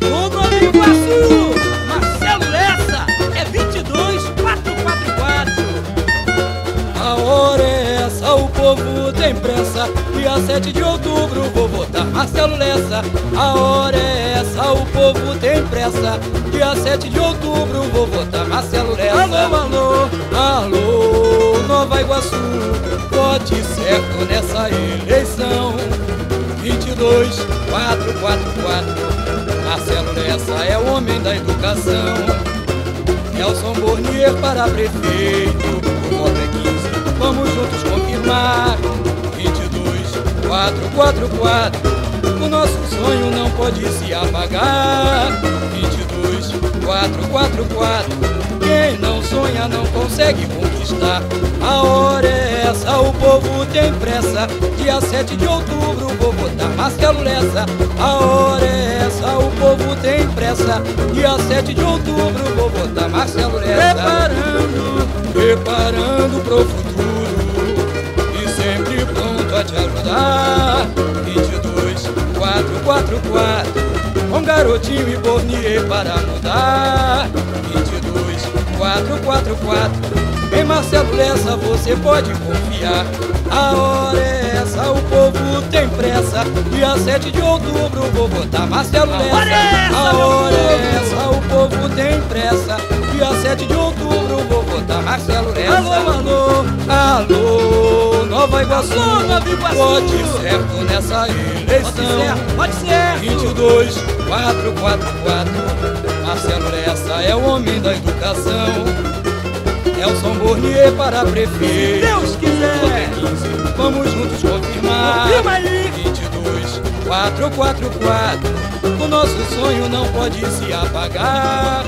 O Nova Iguaçu, Marcelo Lessa, é 22444. A hora é essa, o povo tem pressa. Dia 7 de outubro vou votar Marcelo Lessa. A hora é essa, o povo tem pressa. Dia 7 de outubro vou votar Marcelo Lessa. Alô, alô, alô, Nova Iguaçu, vote certo nessa eleição. 22444. Marcelo Lessa é o homem da educação. Nelson Bornier para prefeito, o voto é 15, vamos juntos confirmar. 22444, o nosso sonho não pode se apagar. 22444, quem não sonha não consegue conquistar. A hora é essa, o povo tem pressa. Dia 7 de outubro vou votar Marcelo Lessa. A hora é essa, o povo tem pressa. Dia 7 de outubro vou votar Marcelo Lessa. Preparando pro futuro e sempre pronto a te ajudar. 22444, com Garotinho e Bornier para mudar. 22444, em Marcelo Lessa você pode confiar. A hora é essa, o povo tem pressa. Dia 7 de outubro vou votar Marcelo Lessa. A hora é essa, o povo tem pressa. Dia 7 de outubro vou votar Marcelo Lessa. Alô, alô, alô, Nova Iguaçu, alô, Nova Iguaçu, vote certo nessa eleição. Pode ser. 22444, Marcelo Lessa é o homem da educação. Nelson Bornier para prefeito, se Deus quiser, 15, vamos juntos confirmar. Confirma aí. 22444, o nosso sonho não pode se apagar.